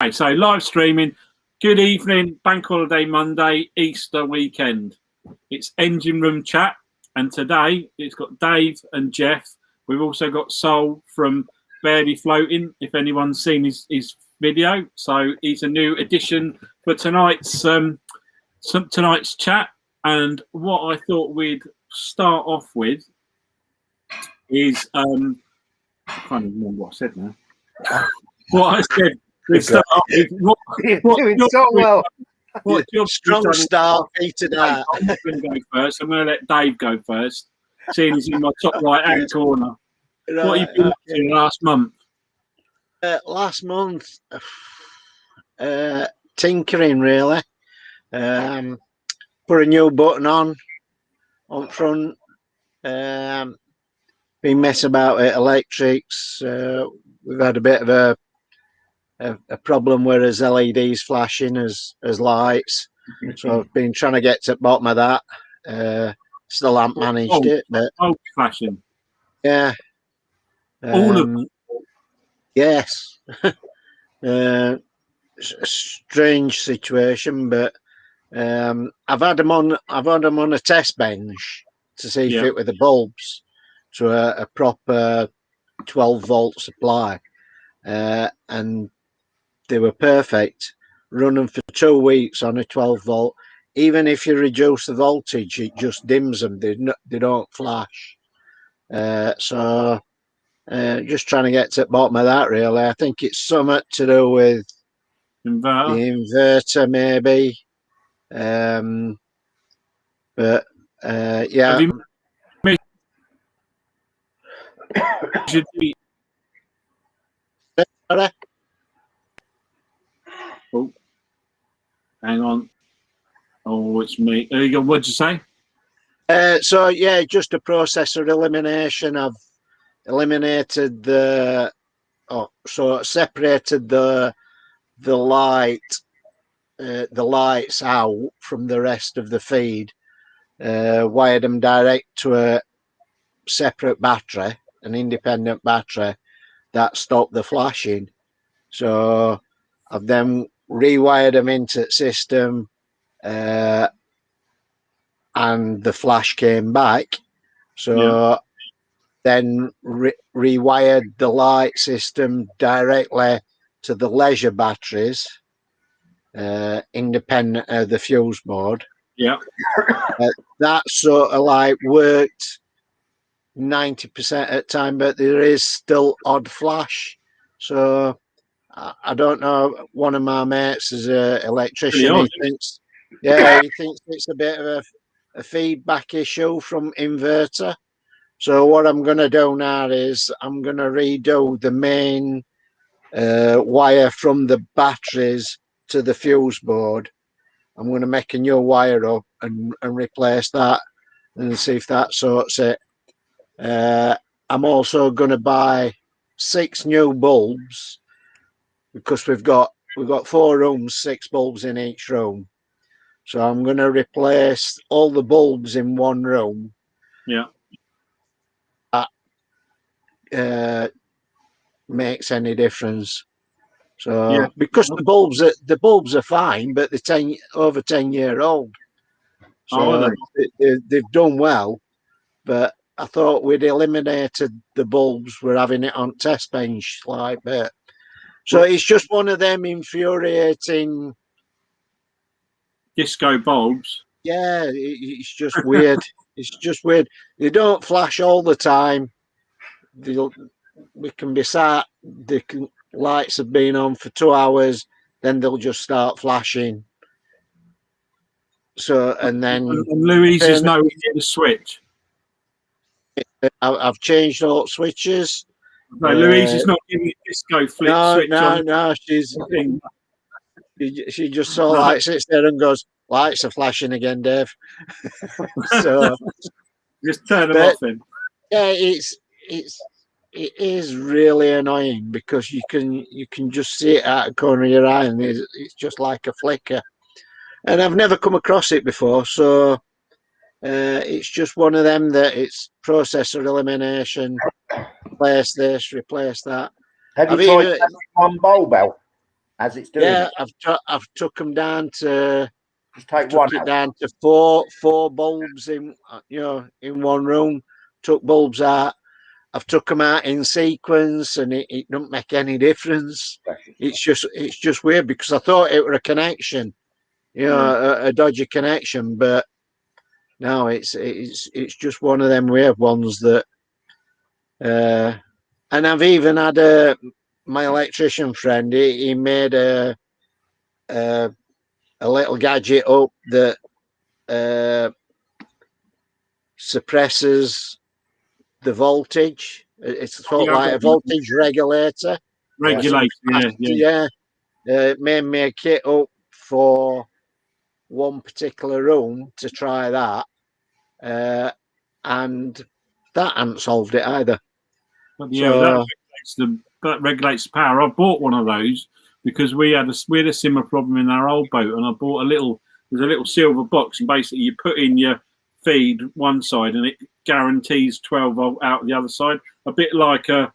Okay, so live streaming. Good evening, Bank Holiday Monday, Easter weekend. It's Engine Room Chat, and today it's got Dave and Jeff. We've also got Saul from Barely Floating, if anyone's seen his video. So he's a new addition for tonight's chat. And what I thought we'd start off with is I can't even remember what I said now. What I said. We start off with what doing so well. What strong start, Peter. I'm going to go first. I'm going to let Dave go first, seeing he's in my top right-hand corner. Right, what have you been up to last month? Last month, tinkering really. Put a new button on front. Been messing about with electrics. We've had a bit of a problem where there's LEDs flashing as lights. So I've been trying to get to the bottom of that. Still haven't managed it, but flashing. Yeah. All of them. Yes. Strange situation, but I've had them on a test bench to see if it with the bulbs to a proper 12-volt supply, and they were perfect, running for 2 weeks on a 12-volt. Even if you reduce the voltage, it just dims them. They don't flash. So just trying to get to the bottom of that, really. I think it's something to do with the inverter, maybe. But yeah. Oh, hang on. Oh, it's me. What'd you say? So yeah, just a processor elimination. I've eliminated separated the lights out from the rest of the feed. Wired them direct to a separate battery, an independent battery that stopped the flashing. So I've then rewired them into the system, and the flash came back. So then rewired the light system directly to the leisure batteries, independent of the fuse board. Yeah. That sort of like worked 90% at the time, but there is still odd flash. So I don't know. One of my mates is an electrician. He thinks it's a bit of a feedback issue from inverter. So what I'm going to do now is I'm going to redo the main wire from the batteries to the fuse board. I'm going to make a new wire up and replace that and see if that sorts it. I'm also going to buy 6 new bulbs, because we've got 4 rooms, 6 bulbs in each room. So I'm going to replace all the bulbs in one room. Yeah. That makes any difference. So because the bulbs are fine, but they're over 10-year-old. So they've done well, but I thought we'd eliminated the bulbs. We're having it on test bench like that. So it's just one of them infuriating disco bulbs. Yeah, it's just weird. It's just weird. They don't flash all the time. We can be sat. Lights have been on for 2 hours, then they'll just start flashing. So and Louise is nowhere near the switch. I've changed all switches. No, Louise is not giving it disco flip switch on. No, she just saw lights, sits there and goes, "Lights are flashing again, Dave." So just turn them off then. Yeah, it is really annoying, because you can just see it out of the corner of your eye, and it's just like a flicker. And I've never come across it before, so it's just one of them that it's processor elimination. Replace this, replace that. Have you tried one bulb out? as it's doing. Yeah, I've took them down to just take one it out. down to four bulbs in in one room. Took bulbs out. I've took them out in sequence, and it don't make any difference. It's just weird because I thought it were a connection, a dodgy connection, but no, it's just one of them weird ones that. And I've even had my electrician friend. He made a little gadget up that suppresses the voltage. It's sort of like a voltage regulator. Regulation, It made me a kit up for one particular room to try that, and that hadn't solved it either. But yeah, that regulates the power. I bought one of those because we had a similar problem in our old boat, and I bought there's a little silver box, and basically you put in your feed one side, and it guarantees 12 volt out the other side. A bit like a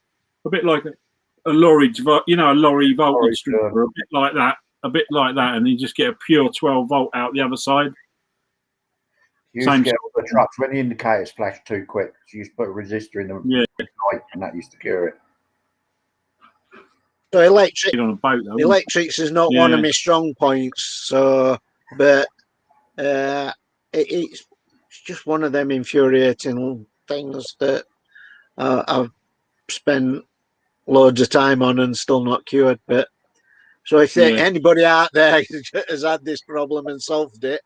lorry, a lorry voltage stripper, a bit like that, and you just get a pure 12 volt out the other side. You used to get all the trucks when the indicators flash too quick. So you used to put a resistor in them, and that used to cure it. So electrics is not one of my strong points. So, but it's just one of them infuriating things that I've spent loads of time on and still not cured. But so if anybody out there has had this problem and solved it,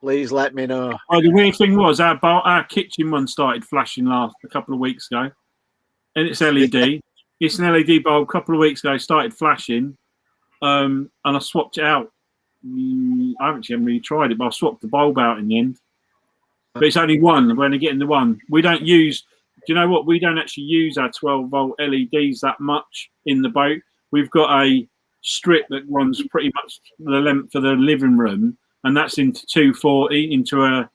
please let me know. Oh, the weird thing was our kitchen one started flashing a couple of weeks ago, and it's LED. It's an LED bulb. A couple of weeks ago, started flashing, and I swapped it out. I haven't really tried it, but I swapped the bulb out in the end. But it's only one. We're only getting the one. We don't use. Do you know what? We don't actually use our 12 volt LEDs that much in the boat. We've got a strip that runs pretty much the length of the living room, and that's into 240 into a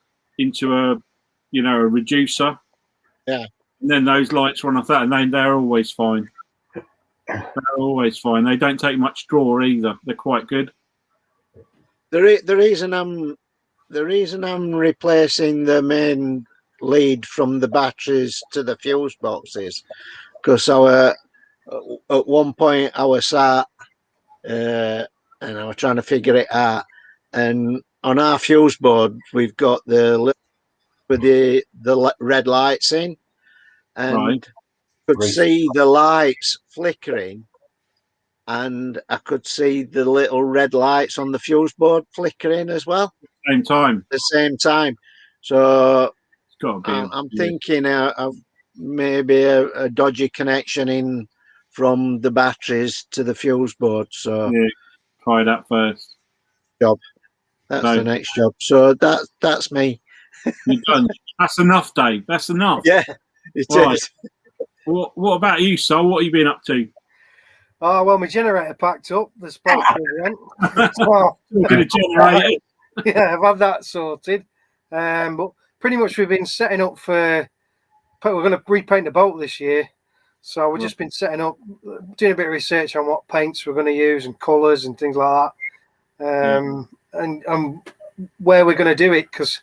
a reducer. Yeah. And then those lights run off that, and they're always fine. They're always fine. They don't take much draw either. They're quite good. The reason I'm replacing the main lead from the batteries to the fuse boxes, because at one point I was sat and I was trying to figure it out, and on our fuse board we've got with the red lights in, and could see the lights flickering, and I could see the little red lights on the fuse board flickering as well. The same time. So it's got to be I'm thinking of maybe a dodgy connection in from the batteries to the fuse board. So try that first. That's the next job. So that's me. You're done. That's enough, Dave. That's enough. Yeah, it is. What about you, Saul? What have you been up to? Oh, well, my generator packed up. The spark went. Generator. Yeah, I've had that sorted. But pretty much we've been setting up for. We're going to repaint the boat this year, so we've just been setting up, doing a bit of research on what paints we're going to use and colours and things like that, and where we're going to do it, because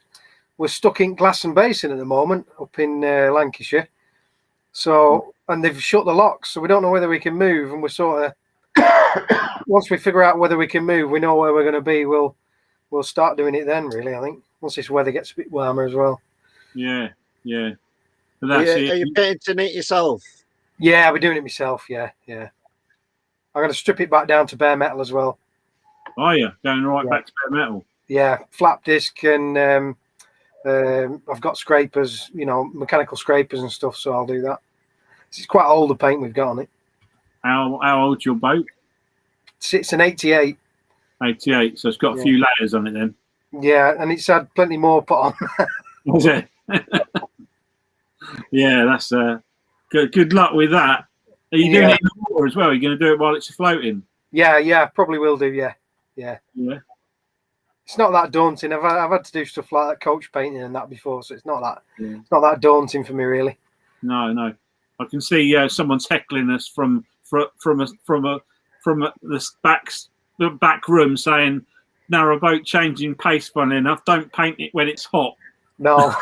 we're stuck in Glasson Basin at the moment up in Lancashire. So, and they've shut the locks, so we don't know whether we can move. And we're sort of once we figure out whether we can move, we know where we're going to be. We'll start doing it then. Really, I think once this weather gets a bit warmer as well. Yeah. But Are you painting it yourself? Yeah, we're doing it myself. Yeah. I'm going to strip it back down to bare metal as well. Are you going back to bare metal? Yeah, flap disc, and I've got scrapers, mechanical scrapers and stuff, so I'll do that. It's quite old, the paint we've got on it. How old's your boat? It's an 88. 88, so it's got a few layers on it then. Yeah, and it's had plenty more put on. Is it? Yeah, that's good luck with that. Are you doing it in the water as well? Are you going to do it while it's floating? Yeah, probably will do, yeah. It's not that daunting. I've had to do stuff like that, coach painting and that before, so it's not that daunting for me, really. No. I can see someone's heckling us from from the back room saying, "Narrow boat changing pace, funnily enough. Don't paint it when it's hot." No.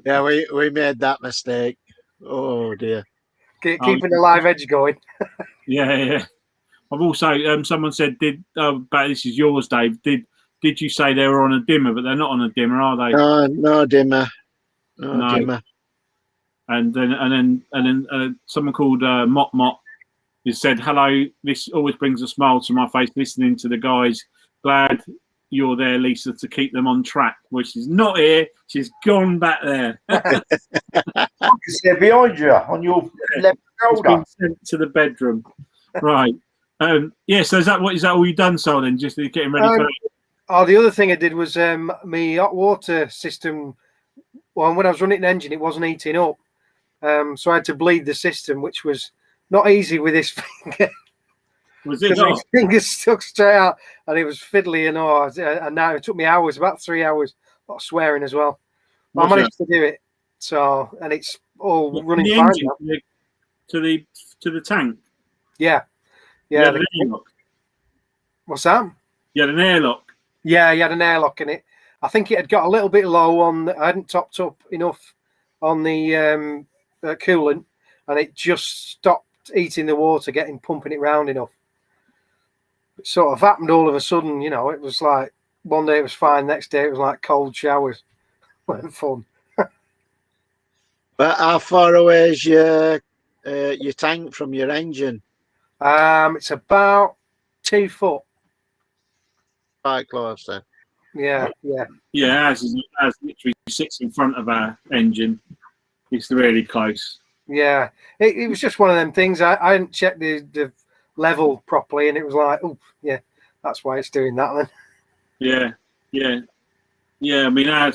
Yeah, we made that mistake. Oh dear. Keeping the live edge going. Yeah. I've also someone said, but this is yours, Dave. Did you say they were on a dimmer? But they're not on a dimmer, are they? No dimmer. No dimmer. And then someone called Mott who said, "Hello, this always brings a smile to my face listening to the guys. Glad you're there, Lisa, to keep them on track." Well, she's not here. She's gone back there. She's there behind you on your left shoulder. Been sent to the bedroom. Right. Yeah, so is that all you've done, Saul, then? Just getting ready for that? Oh, the other thing I did was my hot water system. Well, when I was running the engine, it wasn't heating up. So I had to bleed the system, which was not easy with this finger. Was it My fingers stuck straight out, and it was fiddly and all. And now it took me hours, about 3 hours. A lot of swearing as well. But I managed to do it. So, and it's all running the fine engine now. to the tank. Yeah. You had an airlock. What's that? You had an airlock. Yeah, you had an airlock in it. I think it had got a little bit low on. I hadn't topped up enough on the coolant, and it just stopped heating the water, pumping it round enough. It sort of happened all of a sudden, you know. It was like one day it was fine, next day it was like cold showers. Wasn't fun. But how far away is your tank from your engine? It's about 2 foot. Quite close then. Yeah. Yeah, as literally sits in front of our engine. It's really close. Yeah, it was just one of them things. I hadn't checked the level properly, and it was like, oh, yeah, that's why it's doing that then. Yeah. I mean, I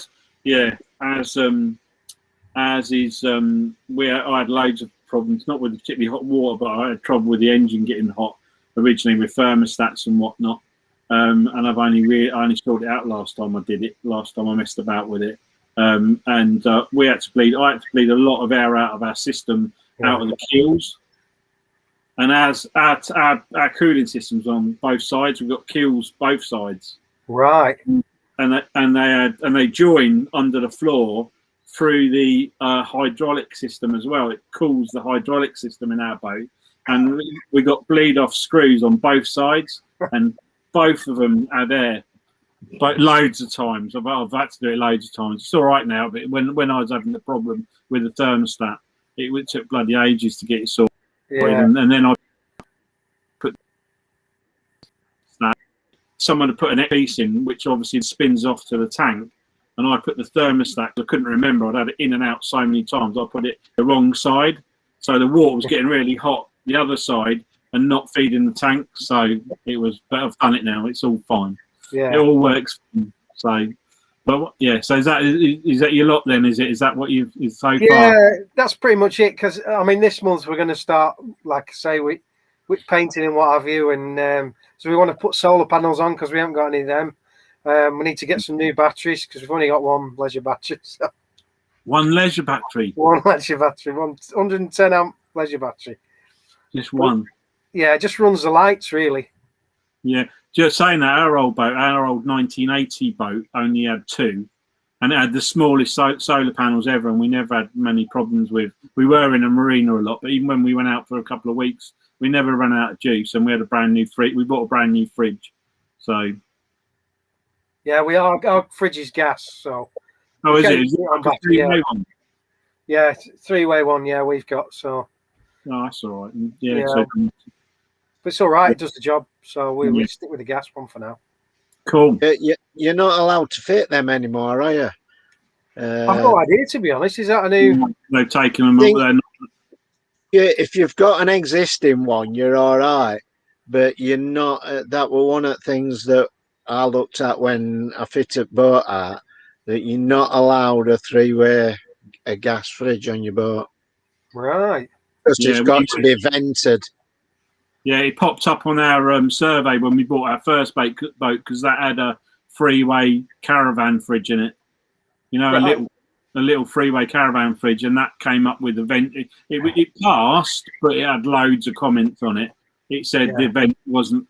had loads of problems, not with particularly hot water, but I had trouble with the engine getting hot originally with thermostats and whatnot. And I've only sorted it out last time I did it. Last time I messed about with it. And I had to bleed a lot of air out of our system, out of the keels. And as our cooling systems on both sides, we've got keels both sides. Right. And they join under the floor through the hydraulic system as well. It cools the hydraulic system in our boat, and we got bleed off screws on both sides, and both of them had air. But loads of times, I've had to do it loads of times. It's all right now, but when I was having the problem with the thermostat, it took bloody ages to get it sorted. Yeah. And then I put someone had put an piece in, which obviously spins off to the tank, and I put the thermostat. I couldn't remember. I'd had it in and out so many times. I put it the wrong side, so the water was getting really hot the other side and not feeding the tank. So it was, but I've done it now. It's all fine. Yeah, it all works. So, but yeah. So is that your lot then? Is that what you've so far? Yeah, that's pretty much it. Because I mean, this month we're going to start, like I say, with painting and what have you, and so we want to put solar panels on because we haven't got any of them. We need to get some new batteries because we've only got one leisure battery. So. One leisure battery. One leisure battery. 110 amp leisure battery. Just one. Yeah, it just runs the lights really. Yeah, just saying that our old 1980 boat only had 2, and it had the smallest solar panels ever, and we never had many problems with. We were in a marina a lot, but even when we went out for a couple of weeks, we never ran out of juice, and we had a brand new fridge. We bought a brand new fridge, so. Yeah, our fridge is gas, so. Oh, is it? Is it like a 3-way one? Yeah, 3-way one. Yeah, we've got so. Oh, that's all right. Yeah. Yeah. So, but it's all right. It does the job. So we stick with the gas one for now. Cool. You're not allowed to fit them anymore, are you? I've no idea, to be honest. Is that a new? They've taken them up. Yeah, if you've got an existing one, you're all right. But you're not. That were one of the things that I looked at when I fitted boat out. That you're not allowed a 3-way gas fridge on your boat. Right. Because it's got to be vented. Yeah, it popped up on our survey when we bought our first boat because that had a 3-way caravan fridge in it. You know, a little 3-way caravan fridge, and that came up with the vent. It passed, but it had loads of comments on it. it said the vent wasn't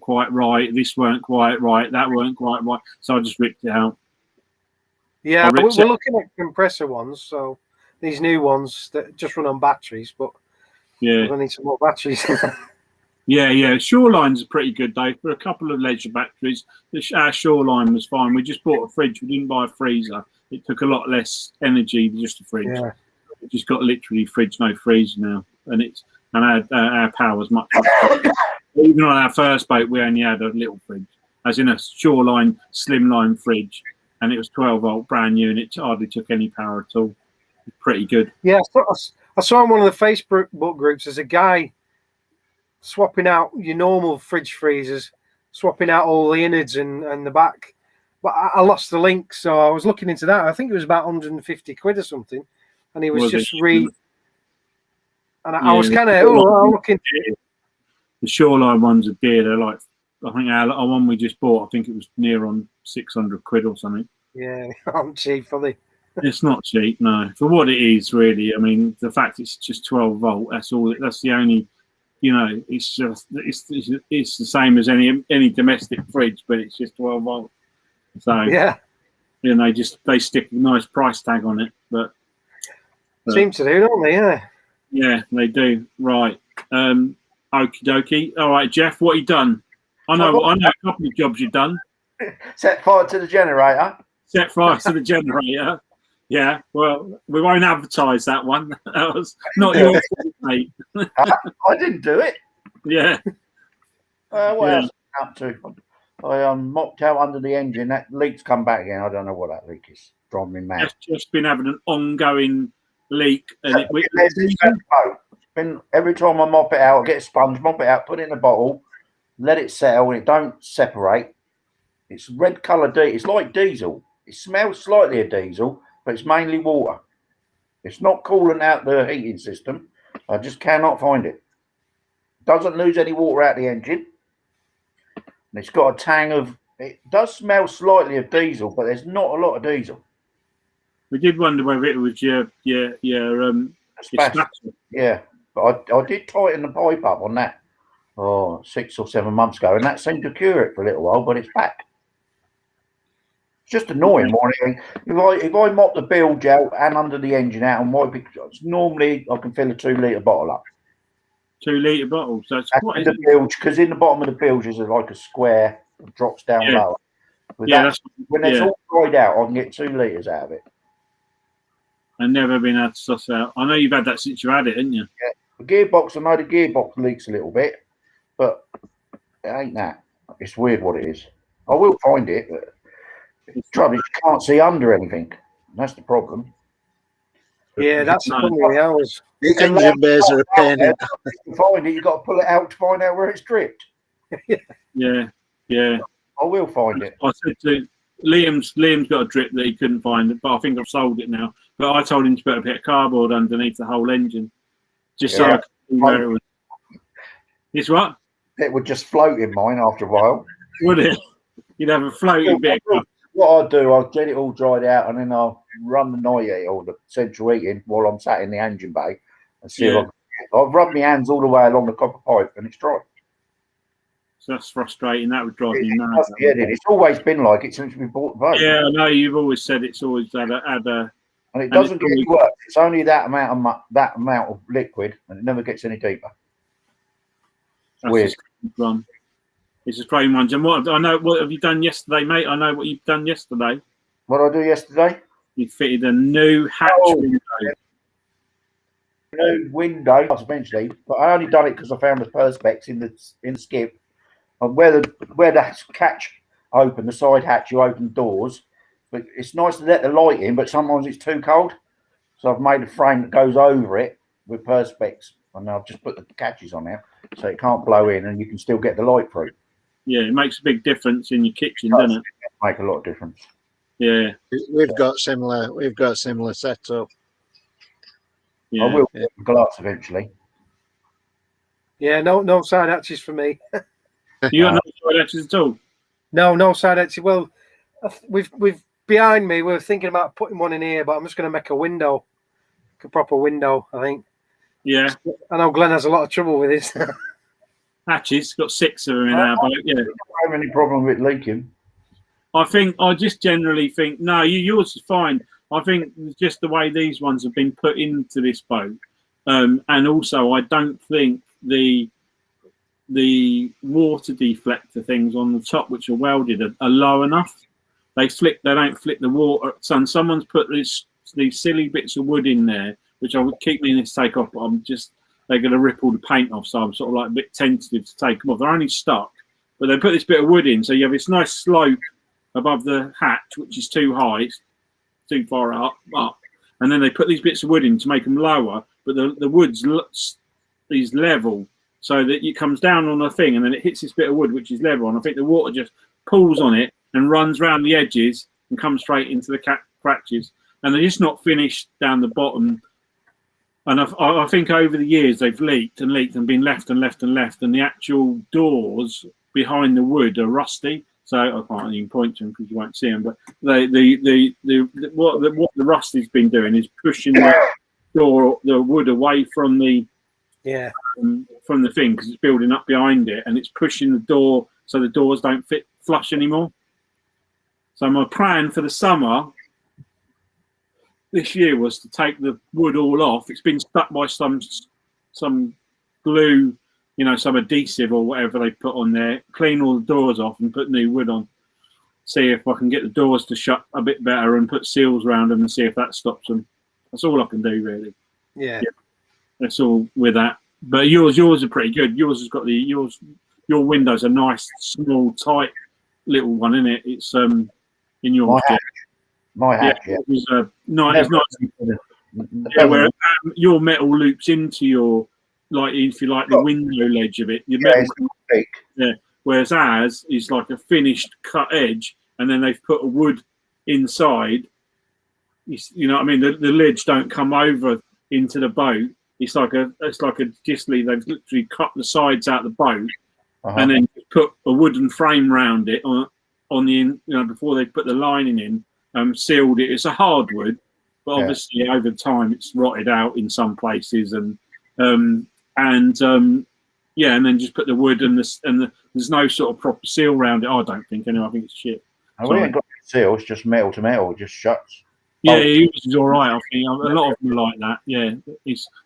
quite right. This weren't quite right. That weren't quite right. So I just ripped it out. Yeah, we're looking at compressor ones. So these new ones that just run on batteries, but we're going to need some more batteries. Yeah. Shoreline's pretty good though. For a couple of leisure batteries, our Shoreline was fine. We just bought a fridge. We didn't buy a freezer. It took a lot less energy than just a fridge. Yeah. We just got literally fridge, no freezer now, and our power was much better. Even on our first boat, we only had a little fridge, as in a Shoreline slimline fridge, and it was 12-volt, brand new, and it hardly took any power at all. Pretty good. Yeah, I saw on one of the Facebook groups. There's a guy swapping out your normal fridge freezers, swapping out all the innards and the back. But I lost the link, so I was looking into that. I think it was about 150 quid or something, and he was just And I was kind of looking. The Shoreline ones are dear. They're like, I think our one we just bought, I think it was near on 600 quid or something. Yeah, I'm cheap, are they? It's not cheap, no. For what it is, really. I mean, the fact it's just 12-volt. That's all. That's the only. It's just it's the same as any domestic fridge, but it's just 12-volt. So they stick a nice price tag on it, but seem to do, don't they? Yeah, they do. Right. Okie dokie. All right, Jeff, what you done? I know a couple of jobs you've done. Set fire to the generator. Set fire to the generator. Yeah, well, we won't advertise that one. That was not your fault, mate. I didn't do it. Yeah. What else up to? I mopped out under the engine. That leak's come back again. I don't know what that leak is. Driving me mad. It's just been having an ongoing leak, and every time I mop it out, I get a sponge, mop it out, put it in a bottle, let it settle, and it don't separate. It's red colour. It's like diesel. It smells slightly of diesel, but it's mainly water. It's not cooling out the heating system. I just cannot find it. Doesn't lose any water out the engine. And it's got a tang of. It does smell slightly of diesel, but there's not a lot of diesel. We did wonder whether it was your yeah, but I did tighten the pipe up on that 6 or 7 months ago, and that seemed to cure it for a little while, but it's back. It's just annoying more than anything. If I mop the bilge out and under the engine out and wipe it, normally I can fill a 2-litre bottle up. 2-litre bottle. So it's quite the bilge, because in the bottom of the bilge is like a square that drops down lower. When it's all dried out, I can get 2 litres out of it. And never been able to suss out. I know you've had that since you had it, haven't you? Yeah. The gearbox, I know the gearbox leaks a little bit, but it ain't that. It's weird what it is. I will find it, but the trouble is you can't see under anything. That's the problem. Yeah, that's the problem with ours. The engine bays are a pain. To find it, you've got to pull it out to find out where it's dripped. Yeah. I will find it. I said to Liam's got a drip that he couldn't find it, but I think I've sold it now. But I told him to put a bit of cardboard underneath the whole engine, just so I could see where it was. It's what? It would just float in mine after a while. Would it? You'd have a floating bit. What I'll do, I'll get it all dried out, and then I'll run the night heat or the central heating while I'm sat in the engine bay and see if I've rubbed my hands all the way along the copper pipe, and it's dry. So that's frustrating. That would drive me mad. It's always been like it since we bought the boat. Yeah, I know. You've always said it's always had a and it doesn't get any worse. It's only that amount of liquid, and it never gets any deeper. It's weird. It's a strange one. And what have you done yesterday, mate? I know what you've done yesterday. What did I do yesterday? You fitted a new hatch window. New window, eventually, but I only done it because I found the perspex in the skip. And where the catch open, the side hatch, you open doors. But it's nice to let the light in, but sometimes it's too cold. So I've made a frame that goes over it with perspex, and I've just put the catches on there so it can't blow in, and you can still get the light through. Yeah, it makes a big difference in your kitchen, doesn't it? Make a lot of difference. Yeah, we've got similar setup. Yeah. I will put glass eventually. Yeah, no side hatches for me. You got no side hatches at all? No side hatches. Well, we've behind me. We're thinking about putting one in here, but I'm just going to make a window, a proper window. I think. Yeah. I know Glenn has a lot of trouble with this. hatches. Got 6 of them in our boat. Yeah. I don't have any problem with it leaking. I just generally think no. Yours is fine. I think just the way these ones have been put into this boat, and also I don't think the water deflector things on the top, which are welded, are low enough. They don't flick the water. So someone's put these silly bits of wood in there, which I would keep meaning to take off, but they're going to rip all the paint off. So I'm sort of like a bit tentative to take them off. They're only stuck, but they put this bit of wood in, so you have this nice slope above the hatch, which is too high, too far up, and then they put these bits of wood in to make them lower, but the wood's is level, so that it comes down on the thing and then it hits this bit of wood which is level, and I think the water just pulls on it and runs around the edges and comes straight into the cratches, and they're just not finished down the bottom. And I think over the years they've leaked and been left, and the actual doors behind the wood are rusty. So I can't even point to them because you won't see them. But what the rusty's been doing is pushing the wood away from the from the thing, because it's building up behind it, and it's pushing the door so the doors don't fit flush anymore. So my plan for the summer this year was to take the wood all off. It's been stuck by some glue, some adhesive or whatever they put on there, clean all the doors off and put new wood on. See if I can get the doors to shut a bit better and put seals around them and see if that stops them. That's all I can do, really. Yeah. That's all with that. But yours are pretty good. Yours has got your windows are nice, small, tight little one, isn't it? It's in your My hatch, yeah. It was nice. Yeah, where your metal loops into your, like, if you like, the window ledge of it. Your metal, yeah. Whereas ours is like a finished cut edge, and then they've put a wood inside. You know what I mean? The ledge don't come over into the boat. It's like a they've literally cut the sides out of the boat, and then put a wooden frame round it on the before they put the lining in. Sealed it. It's a hardwood, but obviously over time it's rotted out in some places, and then just put the wood and there's no sort of proper seal around it. I don't think anyway. I think it's shit. We ain't got seal. It's just metal to metal. It just shuts. Yeah, yours is all right. I think a lot of them are like that. Yeah,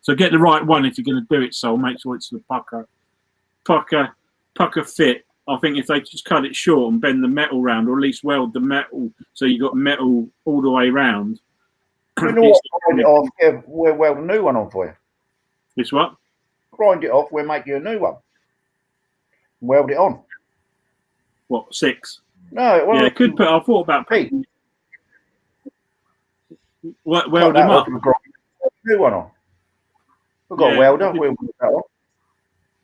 so get the right one if you're going to do it. So make sure it's the pucker fit. I think if they just cut it short and bend the metal round, or at least weld the metal so you got metal all the way round. Grind it off. Yeah, we'll weld a new one on for you. This what? Grind it off. We'll make you a new one. Weld it on. What, 6? No. Well, yeah, could put. I thought about Pete. Weld them up. New one on. We've got a welder. We'll put that on.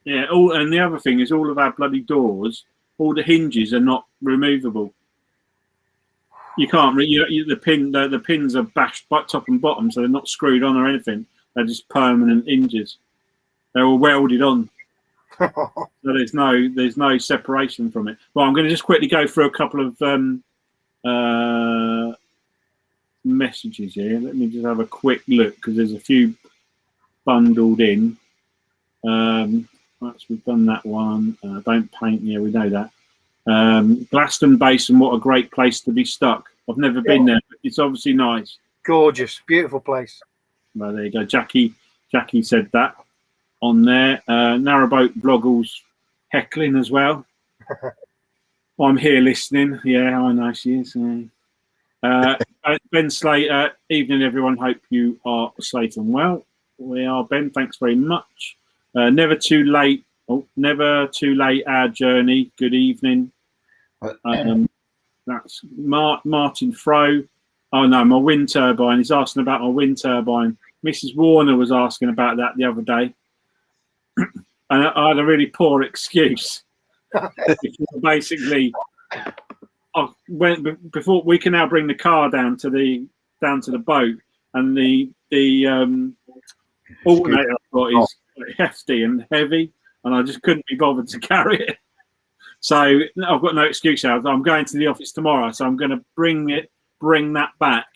Yeah, and the other thing is all of our bloody doors, all the hinges are not removable. You can't. The pins are bashed top and bottom, so they're not screwed on or anything. They're just permanent hinges. They're all welded on, so there's no separation from it. Well, I'm going to just quickly go through a couple of messages here. Let me just have a quick look because there's a few bundled in. We've done that one. Don't paint. Yeah, we know that. Glaston Basin, what a great place to be stuck. I've never been there, but it's obviously nice. Gorgeous, beautiful place. Well, there you go. Jackie said that on there. Narrowboat Bloggles heckling as well. I'm here listening. Yeah, I know she is. Ben Slater, evening everyone. Hope you are safe and well. We are, Ben. Thanks very much. Never too late. Never too late. Our journey. Good evening. That's Martin Fro. Oh no, my wind turbine. He's asking about my wind turbine. Mrs. Warner was asking about that the other day, and I had a really poor excuse. Basically, I went before we can now bring the car down to the boat, and the alternator I've got is hefty and heavy, and I just couldn't be bothered to carry it. So I've got no excuse. I'm going to the office tomorrow, so I'm going to bring that back,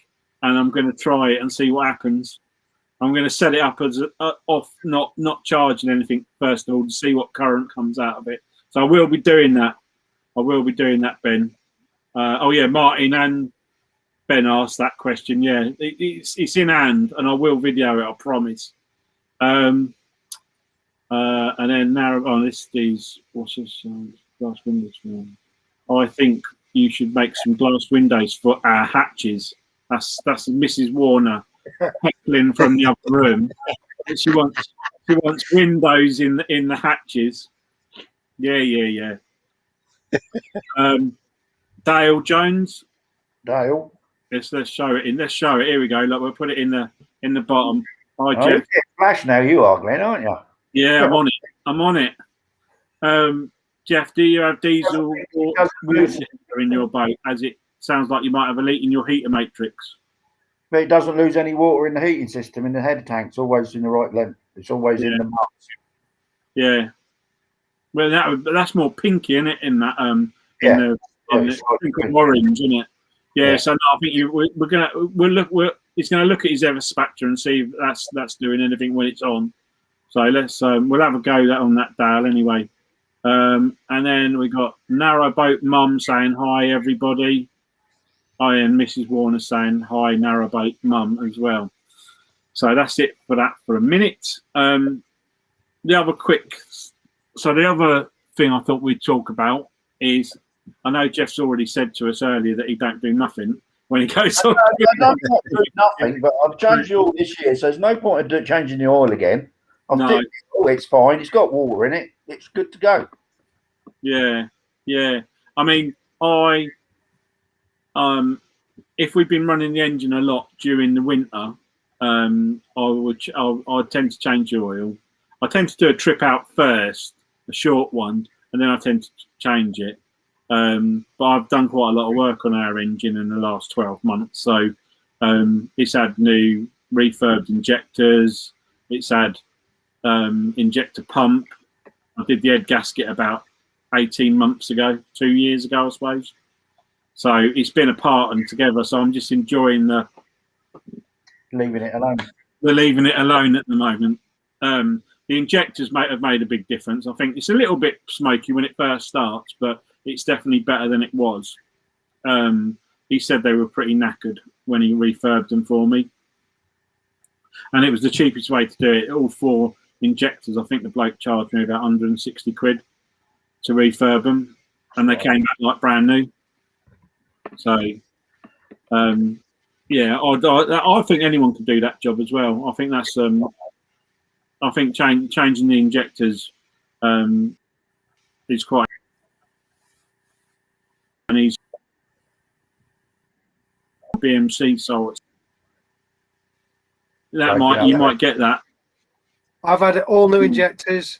and I'm going to try it and see what happens. I'm going to set it up as off, not charging anything first of all to see what current comes out of it. So I will be doing that. Ben. Oh yeah, Martin and Ben asked that question. Yeah, it's in hand, and I will video it. I promise. And then narrow on these. What's this? Glass windows. I think you should make some glass windows for our hatches. That's Mrs. Warner heckling from the other room. She wants windows in the hatches. Yeah. Dale Jones. Dale. Let's show it. Here we go. Look, we'll put it in the bottom. Hi, Oh, Jeff. flash now, you are, Glenn, aren't you? Yeah, I'm on it. Jeff, do you have diesel or water in your boat? As it sounds like you might have a leak in your heater matrix. But it doesn't lose any water in the heating system. In the header tank, it's always in the right length. It's always in the mud. Yeah. Well, that's more pinky, isn't it? In that in the orange, isn't it? Yeah. So no, I think he's gonna look at his Everspectra and see if that's doing anything when it's on. So let's we'll have a go on that Dale anyway. And then we got Narrowboat Mum saying hi everybody. Hi, and Mrs. Warner saying hi Narrowboat Mum as well. So that's it for that for a minute. The other thing I thought we'd talk about is, I know Jeff's already said to us earlier that he don't do nothing when he goes on. I don't do nothing, but I've changed the oil this year, so there's no point of changing the oil again. It's fine. It's got water in it. It's good to go. Yeah. I mean, if we've been running the engine a lot during the winter, I tend to change the oil. I tend to do a trip out first, a short one, and then I tend to change it. But I've done quite a lot of work on our engine in the last 12 months. So it's had new refurbed injectors. It's had injector pump. I did the head gasket about 18 months ago, 2 years ago, I suppose. So it's been apart and together. So I'm just enjoying leaving it alone. We're leaving it alone at the moment. The injectors have made a big difference. I think it's a little bit smoky when it first starts, but it's definitely better than it was. He said they were pretty knackered when he refurbed them for me. And it was the cheapest way to do it. All 4 injectors, I think the bloke charged me about 160 quid to refurb them. And they came back like brand new. So, yeah, I think anyone can do that job as well. I think that's... I think changing the injectors is quite, and he's BMC, so you might get that. I've had all new injectors,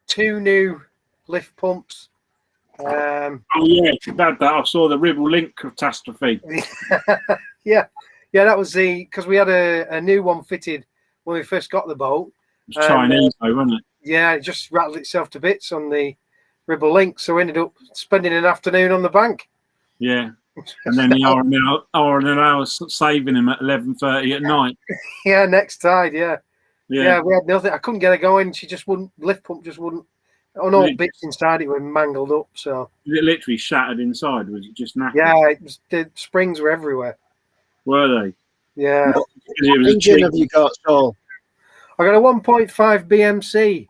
2 new lift pumps. Oh yeah, you've had that. I saw the Ribble Link catastrophe. yeah, that was because we had a new one fitted when we first got the boat. It was Chinese, though, wasn't it? Yeah, it just rattled itself to bits on the Ribble Link, so we ended up spending an afternoon on the bank. Yeah, and then the hour and an hour saving him at 11:30 at night. Yeah, next tide. Yeah, we had nothing. I couldn't get her going. She just wouldn't. Lift pump just wouldn't. On all bits inside it were mangled up. So it literally shattered inside. Was it just knackered? Yeah, the springs were everywhere. Were they? Yeah. What engine have you got, Saul? I got a 1.5 BMC.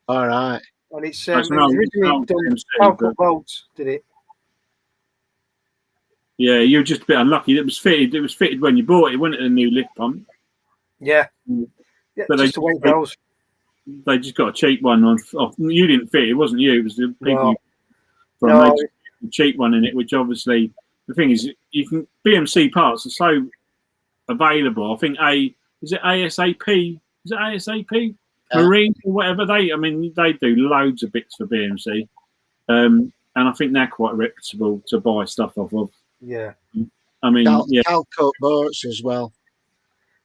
All right. And it's originally done Falcon bolts, did it? Yeah, you were just a bit unlucky. It was fitted when you bought it, wasn't it? A new lift pump. Yeah. But just the way it goes. They just got a cheap one off. You didn't fit it, wasn't you? It was the people a cheap one in it, which obviously the thing is, you can BMC parts are so available. I think is it ASAP? Is it ASAP? Marine or whatever they do loads of bits for BMC, and I think they're quite reputable to buy stuff off of. Yeah, I mean, Calcut boats as well.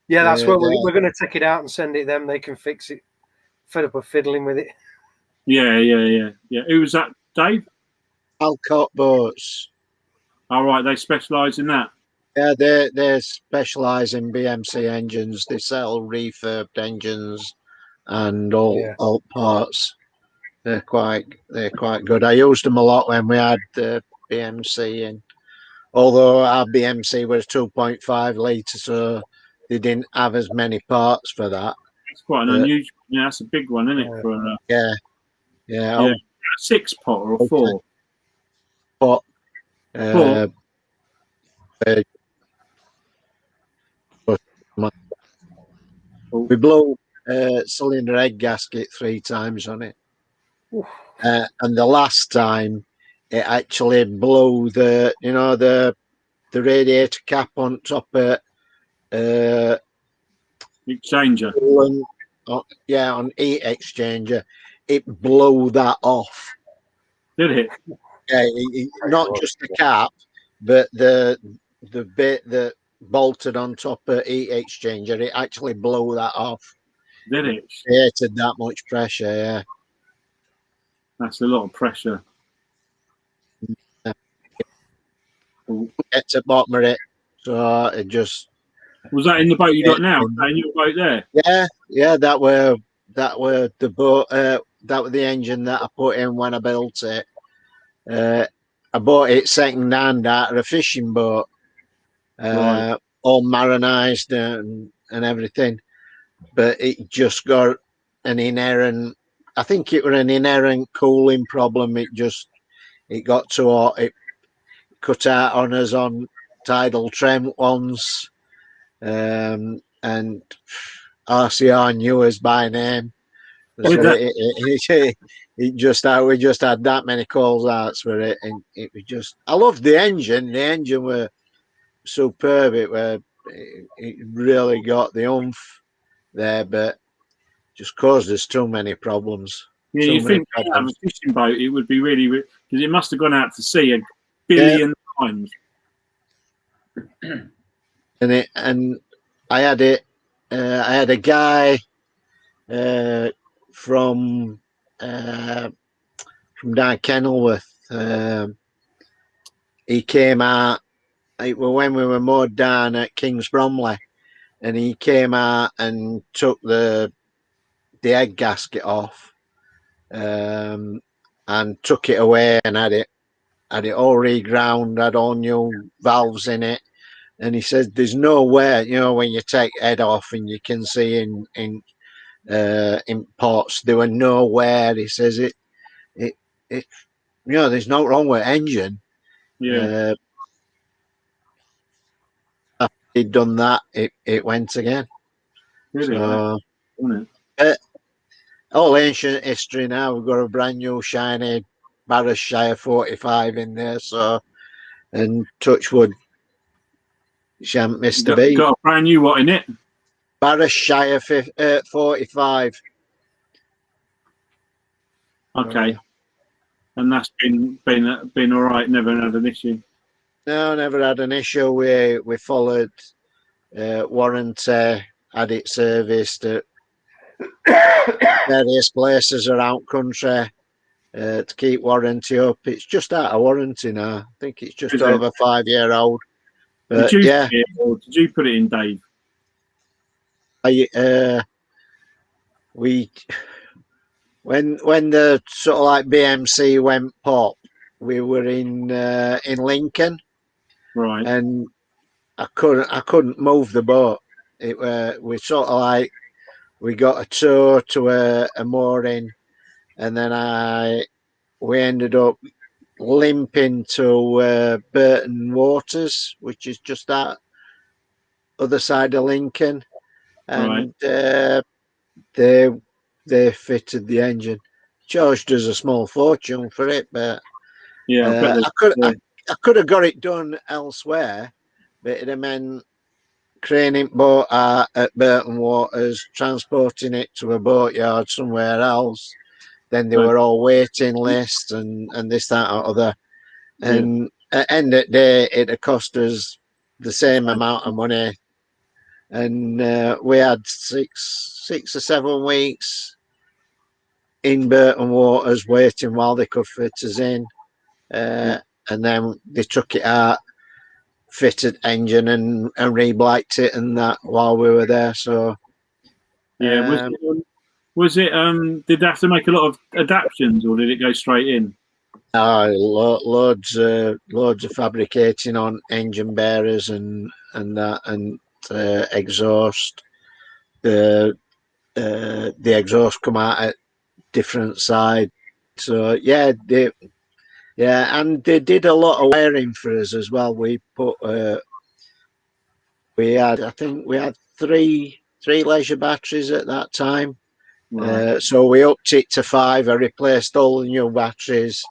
Yeah, that's what we're going to take it out and send it them. They can fix it. Fed up of fiddling with it. Yeah. Who was that, Dave? Calcut boats. All right, they specialise in that. Yeah, they specialise in BMC engines. They sell refurbed engines and all parts. They're quite good. I used them a lot when we had the BMC in. Although our BMC was 2.5 litre, so they didn't have as many parts for that. It's quite an unusual. Yeah, that's a big one, isn't it? For yeah. a 6-pot or a 4? Pot. 4. We blew cylinder head gasket 3 times on it, and the last time it actually blew the radiator cap on top of exchanger. On heat exchanger. It blew that off. Did it? Yeah, not just the cap, but the bit that bolted on top of heat exchanger. It actually blew that off. Did it? Created that much pressure. Yeah, that's a lot of pressure. Get to the bottom of it, so it just. Was that in the boat you got now? In your boat there? Yeah, that were the boat. That was the engine that I put in when I built it. I bought it second hand out of a fishing boat, Right. all marinized and everything, but it just got an inherent. I think it was an inherent cooling problem. It got too hot. It cut out on us on tidal Trent once, and RCR knew us by name. So we just had that many calls out for it, and it was just. I loved the engine. The engine were superb. It really got the oomph there, but just caused us too many problems. Yeah, you think to have a fishing boat, it would be really because it must have gone out to sea a billion times. And I had it. I had a guy from down Kenilworth. He came out when we were moored down at Kings Bromley, and he came out and took the head gasket off, and took it away and had it all reground, had all new valves in it. And he says there's nowhere, when you take head off and you can see in ports, there were nowhere. He says it there's no wrong with engine. Yeah. After he'd done that, it went again. Really? All ancient history now. We've got a brand new shiny Barrowshire 45 in there, so, and touch wood, she hasn't missed a beat. Got a brand new what in it? Barrowshire 45. Okay. And that's been all right. Never had an issue. No, never had an issue. We followed warranty, had it serviced at various places around country to keep warranty up. It's just out of warranty now. I think it's just over 5 year old. But did you put it in, Dave? When the sort of like BMC went pop, we were in Lincoln, right? And I couldn't move the boat. We sort of like we got a tow to a mooring, and then we ended up limping to Burton Waters, which is just that other side of Lincoln, and they fitted the engine. Charged us a small fortune for it, but I could have got it done elsewhere, but it'd have meant craning boat at Burton Waters, transporting it to a boatyard somewhere else. Then they were all waiting lists and this, that, or other. And at the end of the day, it'd cost us the same amount of money. And we had 6 or 7 weeks in Burton Waters waiting while they could fit us in. And then they took it out. fitted engine and re-blacked it and that while we were there. So yeah, was it did they have to make a lot of adaptations, or did it go straight in? loads of fabricating on engine bearers and that, and exhaust. The exhaust come out at different sides. So yeah, and they did a lot of wiring for us as well. We put I think we had three leisure batteries at that time. Right. So we upped it to 5. I replaced all the new batteries,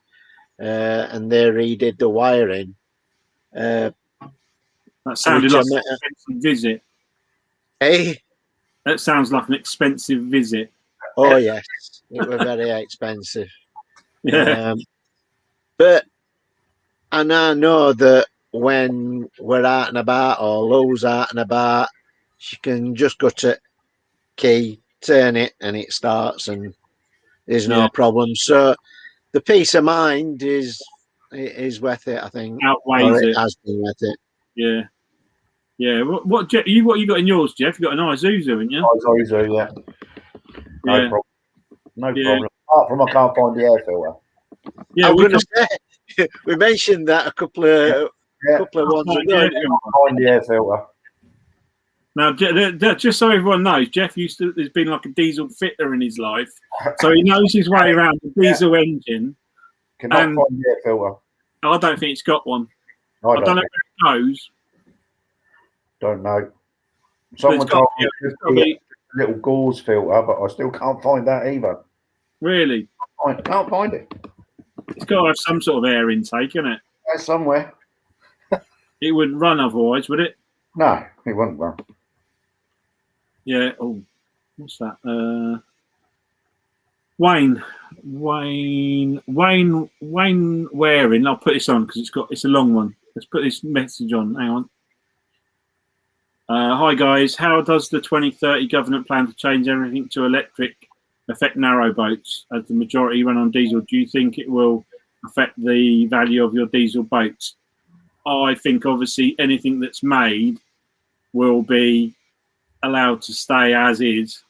and they redid the wiring. That sounded like an expensive visit. Hey? That sounds like an expensive visit. Oh yes, it was very expensive. Yeah. But and I know that when we're out and about, or Lou's out and about, she can just go to key, turn it, and it starts, and there's no problem. So the peace of mind is worth it, I think. Outweighs it. Has been worth it. Yeah. Yeah. What you got in yours, Jeff? You got an Isuzu, haven't you? Isuzu, yeah. No problem. No problem. Apart from I can't find the air filter. Yeah, I'm going to say we mentioned that a couple of ones ago. Find the air filter. Now, just so everyone knows, Jeff has been like a diesel fitter in his life, so he knows his way around the diesel engine. Cannot find the air filter. I don't think it's got one. I don't know where it goes. Don't know. Someone told me a little gauze filter, but I still can't find that either. Really? I can't find it. It's got to have some sort of air intake, isn't it? It's somewhere. It wouldn't run otherwise, would it? No, it wouldn't run. Yeah. Oh, what's that? Wayne Waring. I'll put this on because it's a long one. Let's put this message on. Hang on. Hi guys, how does the 2030 government plan to change everything to electric affect narrow boats as the majority run on diesel? Do you think it will affect the value of your diesel boats? I think obviously anything that's made will be allowed to stay as is.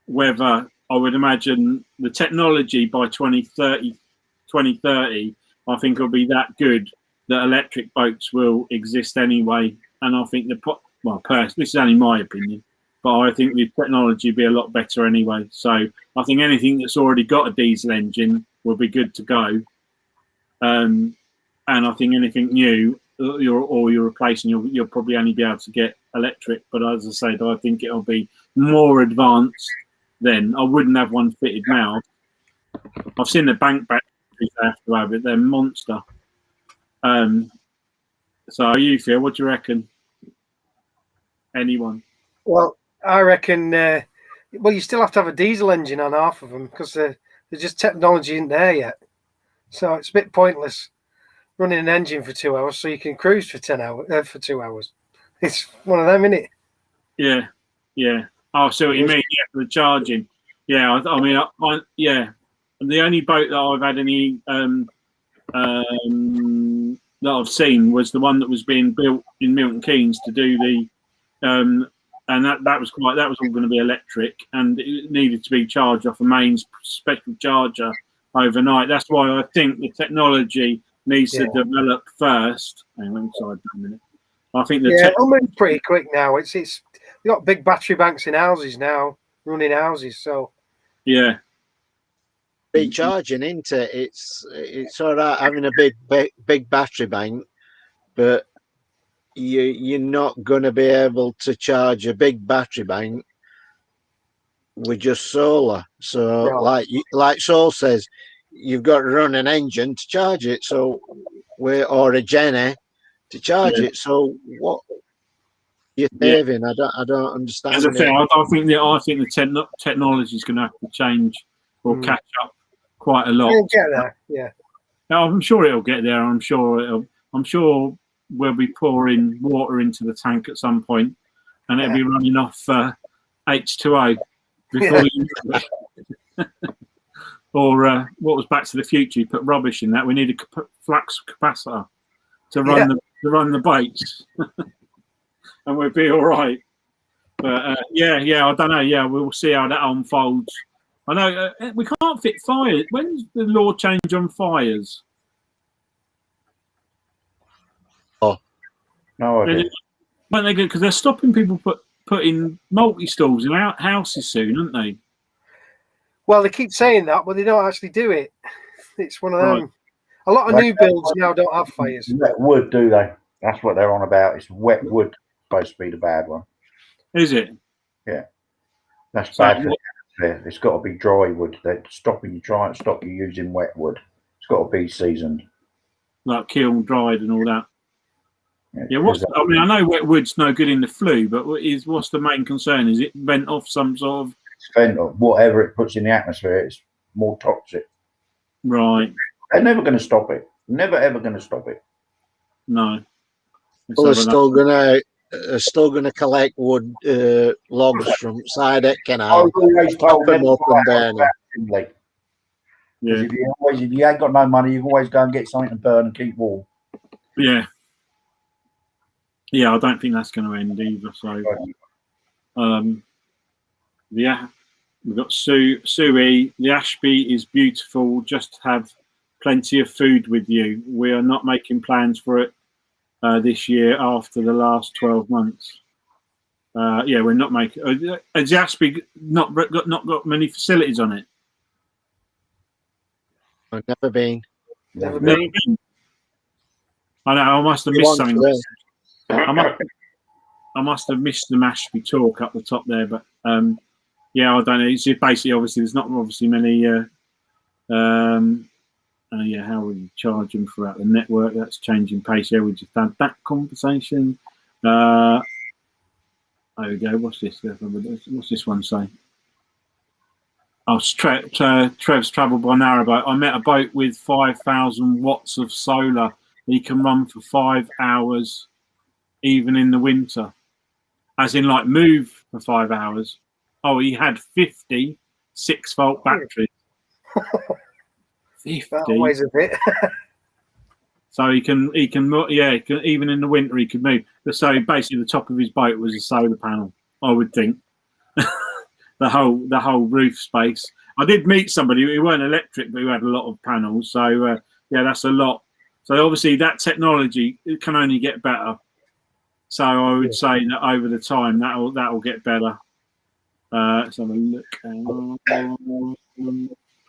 Whether I would imagine the technology by 2030, I think will be that good that electric boats will exist anyway. And I think this is only my opinion, but I think the technology will be a lot better anyway. So I think anything that's already got a diesel engine will be good to go. And I think anything new you're replacing, you'll probably only be able to get electric. But as I said, I think it'll be more advanced then. I wouldn't have one fitted now. I've seen the bank batteries they have to have it. They're monster. So how you feel? What do you reckon? Anyone? Well, I reckon. Well, you still have to have a diesel engine on half of them because there's just technology isn't there yet. So it's a bit pointless running an engine for 2 hours so you can cruise for 2 hours. It's one of them, isn't it? Yeah, yeah. Oh, so what you mean? Yeah, for the charging. Yeah, I mean, yeah. The only boat that I've had any that I've seen was the one that was being built in Milton Keynes to do the, and that was all going to be electric, and it needed to be charged off a mains special charger overnight. That's why I think the technology needs to develop first. Hang on, sorry, a minute. I think it'll move pretty quick now. It's we've got big battery banks in houses now, running houses. So yeah. Recharging into it's all right having a big battery bank, but you're not going to be able to charge a big battery bank with just solar. So like Saul says, you've got to run an engine to charge it. So or a Jenny to charge it. So what you're saving? I don't understand. As I say, I think the technology is going to have to change or catch up quite a lot. It'll get there, yeah. I'm sure it'll get there. I'm sure we'll be pouring water into the tank at some point, and it'll be running off H2O before you. Or what was Back to the Future? You put rubbish in that. We need a flux capacitor. to run the baits, and we'll be all right. But yeah, I don't know. Yeah, we'll see how that unfolds. I know we can't fit fires. When's the law change on fires? No idea. When they because they're stopping people putting multi-stalls in houses soon, aren't they? Well, they keep saying that, but they don't actually do it. It's one of them. Right. A lot of new builds now don't have fires. Wet wood, do they? That's what they're on about. It's wet wood supposed to be the bad one. Is it? Yeah. That's bad for the atmosphere. It's got to be dry wood. They're stop you using wet wood. It's got to be seasoned. Like kiln dried and all that. Yeah, I mean, I know wet wood's no good in the flue, but what's the main concern? Is it vent off some sort of... It's vent off. Whatever it puts in the atmosphere, it's more toxic. Right. They're never going to stop it. Never, ever going to stop it. No. Well, they're still gonna collect wood logs from Sideck Canal. I've always told them Yeah. if you ain't got no money, you can always go and get something to burn and keep warm. Yeah. Yeah, I don't think that's going to end either. So, yeah, we've got Sue E. The Ashby is beautiful. Just have plenty of food with you. We are not making plans for it this year after the last 12 months. Yeah, we're not making. Has the Ashby not got many facilities on it? I've never been. Never been. I know. I must have missed something. I must have missed the Ashby talk up the top there, but yeah, I don't know. It's just basically, obviously, there's not obviously many. Yeah, how will you charge them throughout the network? That's changing pace. Yeah, we just had that conversation. There we go. What's this? What's this one say? Oh, Trev's travelled by narrowboat. I met a boat with 5,000 watts of solar. He can run for 5 hours, even in the winter. As in, like, move for 5 hours. Oh, he had 50 6-volt batteries. 50. That weighs a bit. So he can, even in the winter, he could move. So basically, the top of his boat was a solar panel, I would think. the whole roof space. I did meet somebody who weren't electric, but who had a lot of panels. So yeah, that's a lot. So obviously that technology, it can only get better. So I would say that over the time that'll get better. Let's have a look. Trying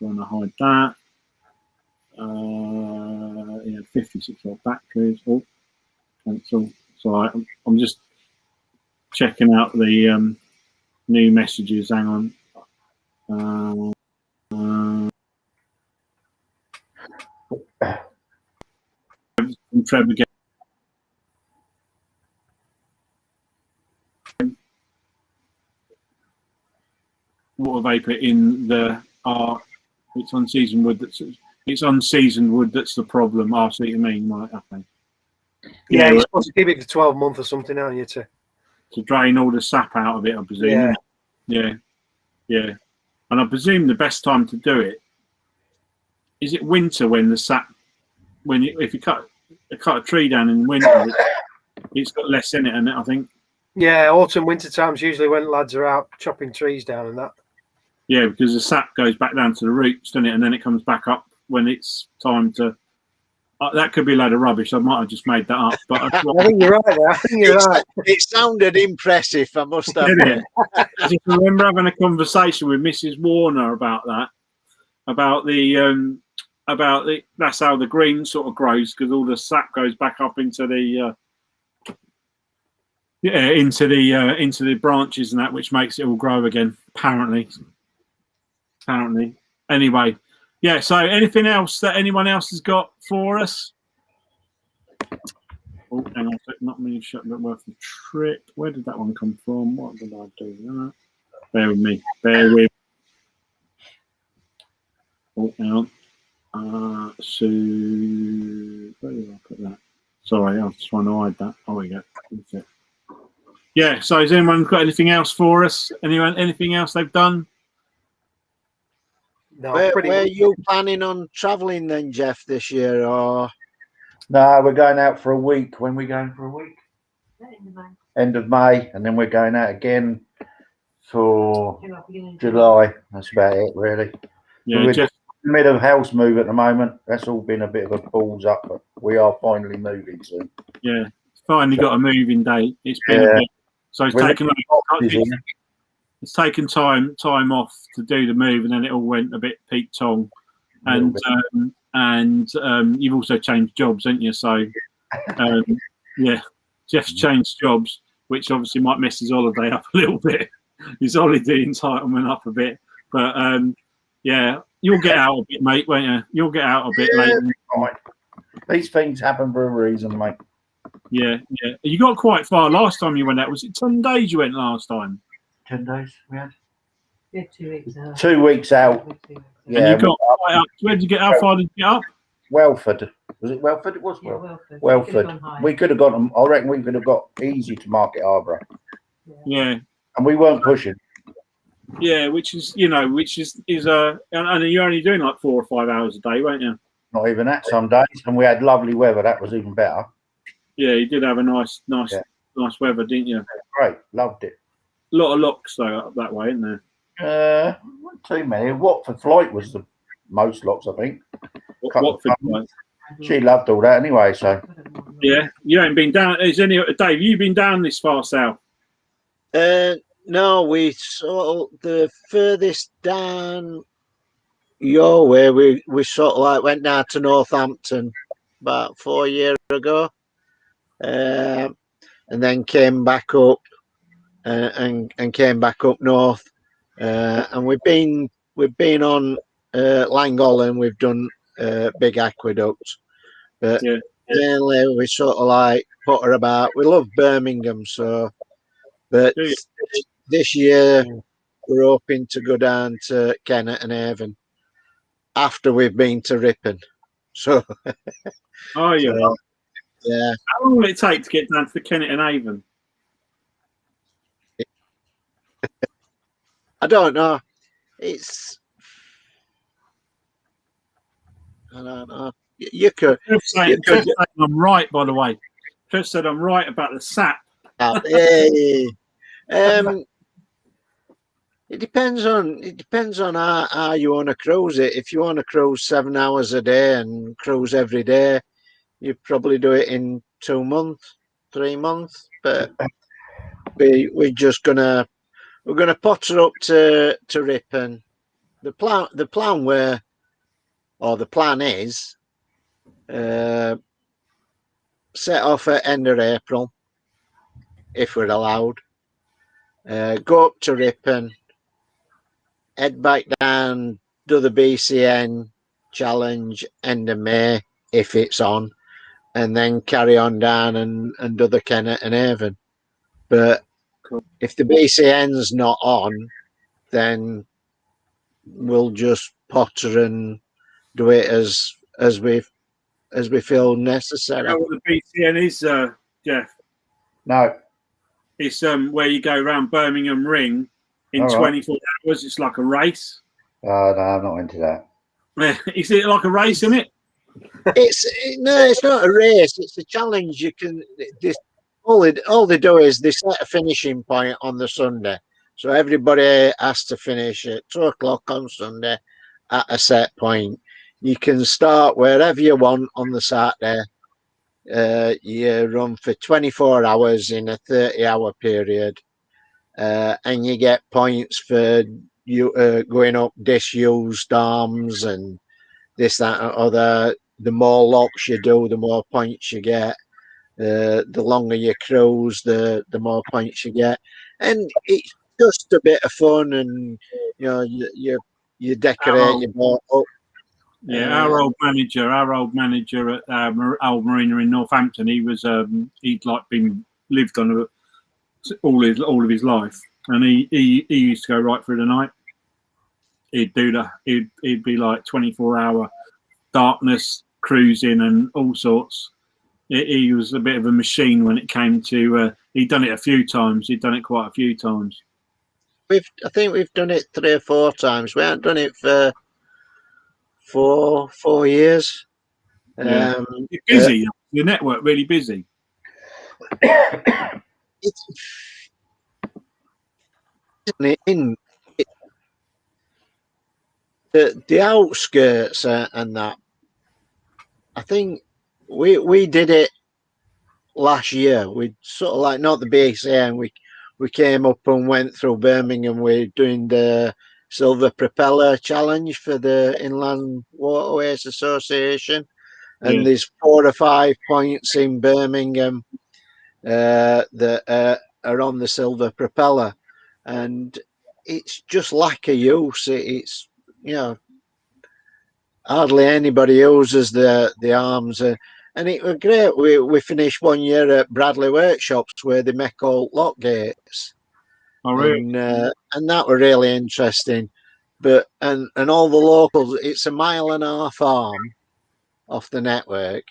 to hide that. Yeah, 56-volt batteries. Oh, cancel. So I'm just checking out the new messages. Hang on. Trevor again. Water vapor in the it's unseasoned wood. It's unseasoned wood that's the problem. I see what you mean. Right, okay. Yeah, you're supposed to keep it for 12 months or something, aren't you? To drain all the sap out of it, I presume. Yeah. And I presume the best time to do it is it winter when the sap, if you cut a tree down in winter, it's got less in it, and I think. Yeah, autumn, winter time's usually when lads are out chopping trees down and that. Yeah, because the sap goes back down to the roots, doesn't it? And then it comes back up when it's time to. That could be a load of rubbish. I might have just made that up, but I think you're right there. I think you're right. It sounded impressive, I must admit. I just remember having a conversation with Mrs. Warner about that, about the that's how the green sort of grows, because all the sap goes back up into the into the branches and that, which makes it all grow again. Apparently. Anyway. Yeah, so anything else that anyone else has got for us? Oh, hang on a sec, not me shut that worth the trip. Where did that one come from? What did I do? Bear with me. Oh, hang on. So where did I put that? Sorry, I was trying to hide that. Oh, we go. That's it. Yeah, so has anyone got anything else for us? Anything else they've done? No, where are you planning on travelling then, Jeff, this year? Or No, we're going out for a week. When we going for a week? End of May, and then we're going out again for July. That's about it, really. Yeah, We're Jeff. in the middle of house move at the moment. That's all been a bit of a balls up, but we are finally moving soon. Yeah, finally got a moving date. It's been a bit, so it's We're taken. busy. It's taken time off to do the move, and then it all went a bit peak tong. And you've also changed jobs, haven't you? So yeah, Jeff's changed jobs, which obviously might mess his holiday up a little bit. His holiday entitlement up a bit, but yeah, you'll get out a bit, mate, won't you? You'll get out a bit later. Right. These things happen for a reason, mate. Yeah. You got quite far last time you went out. Was it 10 days you went last time? 10 days we had? Yeah, 2 weeks out. 2 weeks out. Yeah. And you got quite up. Where did you get? How far did you get up? Welford. Was it Welford? It was Welford. We could have got. I reckon we could have got easy to Market Harborough. Yeah. And we weren't pushing. Yeah, which is and you're only doing like 4 or 5 hours a day, weren't you? Not even that some days, and we had lovely weather. That was even better. Yeah, you did have a nice weather, didn't you? Great, loved it. A lot of locks though up that way, isn't there? Not too many. Watford flight was the most locks, I think. Watford flight. She loved all that anyway. So yeah, you ain't been down. Dave? You been down this far south? No, we saw the furthest down your way. We sort of like went down to Northampton about 4 years ago, and then came back up and came back up north. And we've been on Langholm. We've done big aqueducts, but mainly we sort of like potter about. We love Birmingham, so but this year we're hoping to go down to Kennet and Avon after we've been to Ripon. So oh yeah. So, yeah. How long will it take to get down to the Kennet and Avon? I don't know. I don't know. You could. I'm right, by the way. Chris said I'm right about the sap. Hey. It depends on how you want to cruise it. If you want to cruise 7 hours a day and cruise every day, you probably do it in 2 months, 3 months. But we're gonna potter up to Ripon. The plan is set off at end of April, if we're allowed. Go up to Ripon, head back down, do the BCN challenge end of May if it's on, and then carry on down and do the Kennet and Avon. But if the BCN's not on, then we'll just potter and do it as we feel necessary. You know what the BCN is, Jeff? no. It's where you go around Birmingham Ring in 24 hours. It's like a race. No, I'm not into that. Is it like a race, isn't it? It's not a race. It's a challenge. You can all they do is they set a finishing point on the Sunday, so everybody has to finish at 2 o'clock on Sunday at a set point. You can start wherever you want on the Saturday. You run for 24 hours in a 30-hour period, and you get points for you going up disused arms and this, that, and other. The more locks you do, the more points you get. The longer you cruise, the more points you get, and it's just a bit of fun. And you decorate your boat up. Yeah, our old manager at Old Marina in Northampton, he'd like lived on all of his life, and he used to go right through the night. He'd do that. He'd be like 24-hour darkness cruising and all sorts. He was a bit of a machine when it came to. He'd done it a few times. He'd done it quite a few times. I think we've done it 3 or 4 times. We haven't done it for 4 years. You're busy. your network really busy? It's in the outskirts and that. I think we did it last year. We sort of like, not the BSA, and we came up and went through Birmingham. We're doing the Silver Propeller Challenge for the Inland Waterways Association, and there's 4 or 5 points in Birmingham that are on the Silver Propeller, and it's just lack of use. It's, you know, hardly anybody uses the arms, and it was great. We finished one year at Bradley Workshops where they make all lock gates. Oh, really? And that were really interesting. But and all the locals, it's a 1.5 mile arm off the network,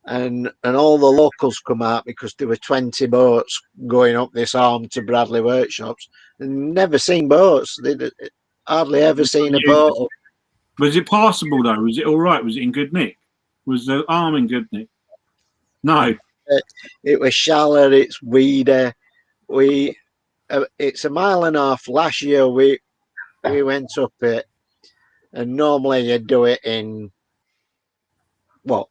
and all the locals come out because there were 20 boats going up this arm to Bradley Workshops, and never seen boats. They'd hardly ever seen a boat. Was it passable though? Was it all right? Was it in good nick? Was the arm in good nick? No. It was shallow. It's weedy. It's a 1.5 mile. Last year we went up it, and normally you do it in what,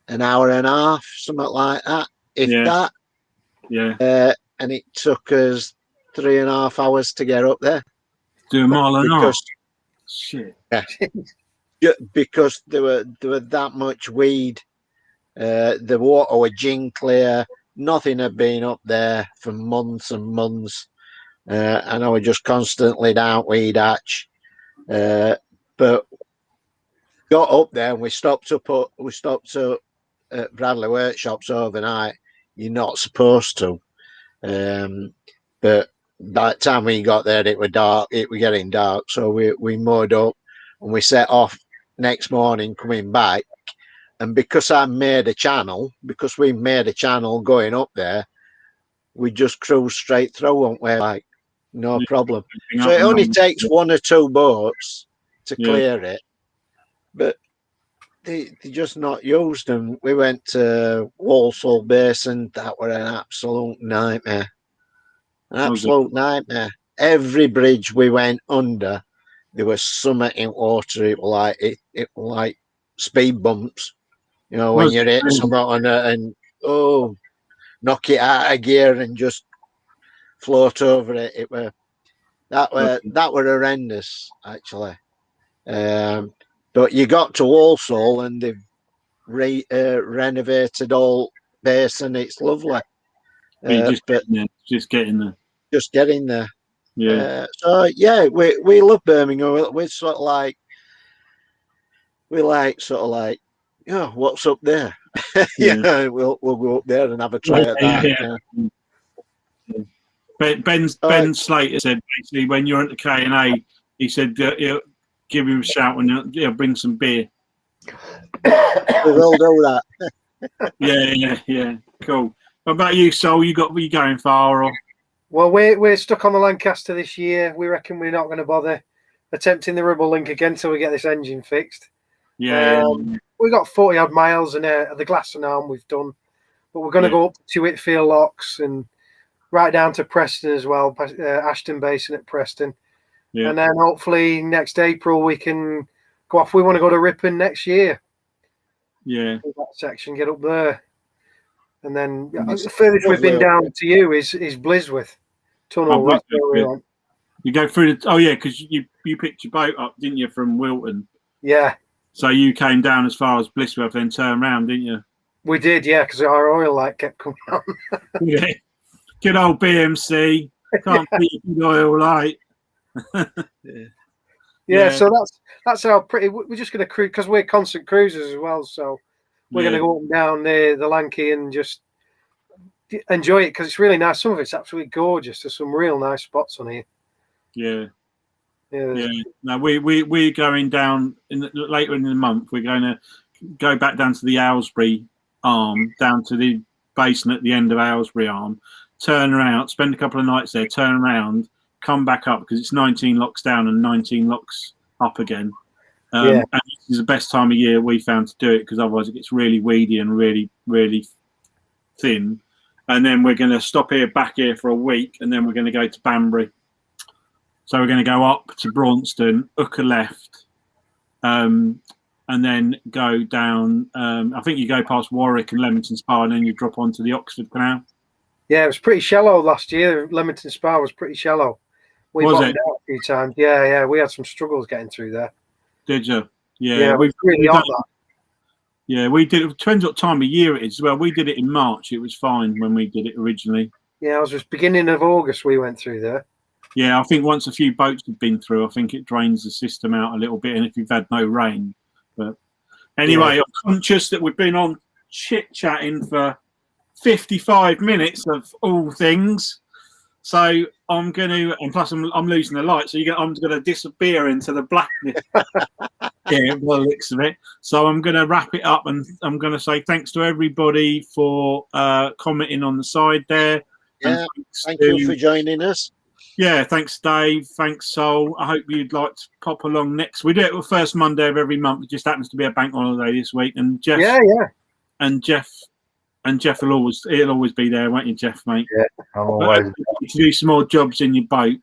an hour and a half, something like that, if that. Yeah. And it took us 3.5 hours to get up there. Do a mile and a half. Shit. Yeah. Because there were that much weed. The water was gin clear. Nothing had been up there for months and months. And I was just constantly down weed hatch. But got up there and we stopped at Bradley Workshops overnight. You're not supposed to. But by the time we got there, it was dark. It was getting dark, so we moored up and we set off next morning coming back. And because we made a channel going up there, we just cruised straight through, won't we? Like, no problem. So it only takes 1 or 2 boats to clear it, but they just not used them. We went to Walsall Basin. That were an absolute nightmare. An absolute nightmare. Every bridge we went under, there was something in water. It was like speed bumps. You know, when you're hitting something and knock it out of gear and just float over it. That were horrendous, actually. But you got to Walsall and they've renovated all basin. It's lovely. Just getting there. Just getting there. Yeah. So yeah, we love Birmingham. We're sort of like, yeah, what's up there? Yeah, we'll go up there and have a try at that. Yeah. Ben Slater said basically when you're at the K&A, he said he'll give you a shout and he'll bring some beer. We will do that. Yeah. Cool. What about you, Saul? Were you going far? Or? Well, we're stuck on the Lancaster this year. We reckon we're not going to bother attempting the Ribble Link again until we get this engine fixed. Yeah. We got 40 odd miles and the Glasson Arm we've done, but we're going to go up to Whitfield Locks and right down to Preston as well, Ashton Basin at Preston. Yeah. And then hopefully next April we can go off. We want to go to Ripon next year. Yeah. That section, get up there. And then the furthest we've been down to you is Blisworth Tunnel. You go through because you picked your boat up, didn't you, from Wilton? Yeah. So you came down as far as Blisworth, then turned around, didn't you? We did, yeah, because our oil light kept coming on. Yeah. Good old BMC. Can't beat good oil light. Yeah, so that's how pretty. We're just going to cruise because we're constant cruisers as well. So we're going to go up and down the Lanky and just enjoy it because it's really nice. Some of it's absolutely gorgeous. There's some real nice spots on here. Yeah. No, we're going down later in the month. We're going to go back down to the Aylesbury Arm, down to the basin at the end of Aylesbury Arm, turn around, spend a couple of nights there, turn around, come back up because it's 19 locks down and 19 locks up again, Yeah. And this is the best time of year we found to do it, because otherwise it gets really weedy and really, really thin. And then we're going to stop back here for a week, and then we're going to go to Banbury. So we're going to go up to Braunston, hook a left, and then go down. I think you go past Warwick and Leamington Spa, and then you drop onto the Oxford Canal. Yeah, it was pretty shallow last year. Leamington Spa was pretty shallow. We Was bottomed it? out a few times. Yeah. We had some struggles getting through there. Did you? Yeah, Yeah, we've really done hot that. Yeah, we did. It depends what time of year it is as well. We did it in March. It was fine when we did it originally. Yeah, it was just beginning of August we went through there. Yeah, I think once a few boats have been through, I think it drains the system out a little bit. And if you've had no rain, but anyway, Yeah. I'm conscious that we've been on chit chatting for 55 minutes of all things. So I'm going to, and plus I'm losing the light, so I'm going to disappear into the blackness. Yeah, by the looks of it. So I'm going to wrap it up, and I'm going to say thanks to everybody for commenting on the side there. Yeah, thank you for joining us. Yeah, thanks, Dave. Thanks, Saul. I hope you'd like to pop along next. We do it the first Monday of every month. It just happens to be a bank holiday this week, and Jeff. Yeah. And Jeff will always be there, won't you, Jeff, mate? Yeah, I'm always To do some more jobs in your boat.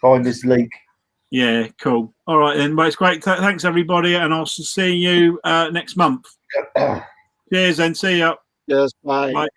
find this leak. Yeah, cool. All right then. Well, it's great. Thanks everybody, and I'll see you next month. Cheers and see you. Yes, bye. Bye.